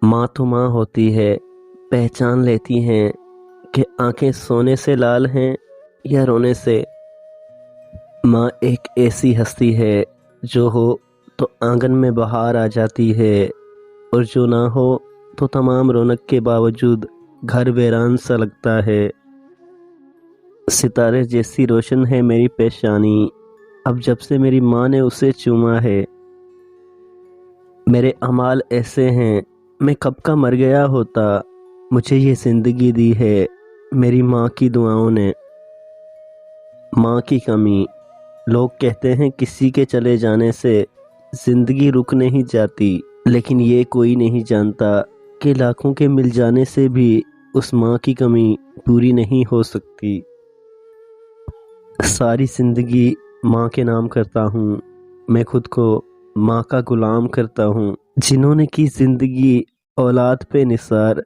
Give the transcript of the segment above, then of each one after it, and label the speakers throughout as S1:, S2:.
S1: ماں تو ماں ہوتی ہے، پہچان لیتی ہیں کہ آنکھیں سونے سے لال ہیں یا رونے سے۔ ماں ایک ایسی ہستی ہے جو ہو تو آنگن میں بہار آ جاتی ہے، اور جو نہ ہو تو تمام رونق کے باوجود گھر ویران سا لگتا ہے۔ ستارے جیسی روشن ہے میری پیشانی، اب جب سے میری ماں نے اسے چوما ہے۔ میرے اعمال ایسے ہیں، میں کب کا مر گیا ہوتا، مجھے یہ زندگی دی ہے میری ماں کی دعاؤں نے۔ ماں کی کمی، لوگ کہتے ہیں کسی کے چلے جانے سے زندگی رک نہیں جاتی، لیکن یہ کوئی نہیں جانتا کہ لاکھوں کے مل جانے سے بھی اس ماں کی کمی پوری نہیں ہو سکتی۔ ساری زندگی ماں کے نام کرتا ہوں، میں خود کو ماں کا غلام کرتا ہوں۔ جنہوں نے کی زندگی اولاد پہ نثار،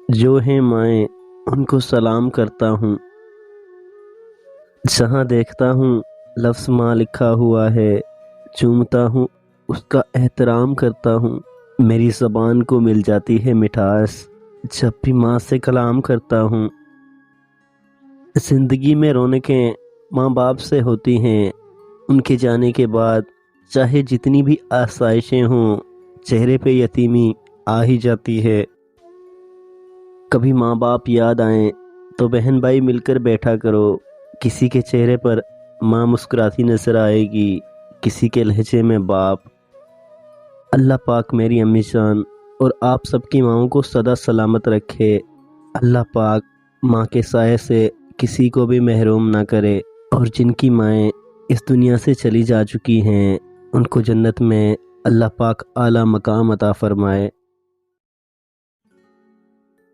S1: جو ہیں مائیں ان کو سلام کرتا ہوں۔ جہاں دیکھتا ہوں لفظ ماں لکھا ہوا ہے، چومتا ہوں اس کا احترام کرتا ہوں۔ میری زبان کو مل جاتی ہے مٹھاس جب بھی ماں سے کلام کرتا ہوں۔ زندگی میں رونقیں ماں باپ سے ہوتی ہیں، ان کے جانے کے بعد چاہے جتنی بھی آسائشیں ہوں، چہرے پہ یتیمی آ ہی جاتی ہے۔ کبھی ماں باپ یاد آئیں تو بہن بھائی مل کر بیٹھا کرو، کسی کے چہرے پر ماں مسکراتی نظر آئے گی، کسی کے لہجے میں باپ۔ اللہ پاک میری امی جان اور آپ سب کی ماؤں کو سدا سلامت رکھے۔ اللہ پاک ماں کے سائے سے کسی کو بھی محروم نہ کرے، اور جن کی مائیں اس دنیا سے چلی جا چکی ہیں ان کو جنت میں اللہ پاک اعلیٰ مقام عطا فرمائے۔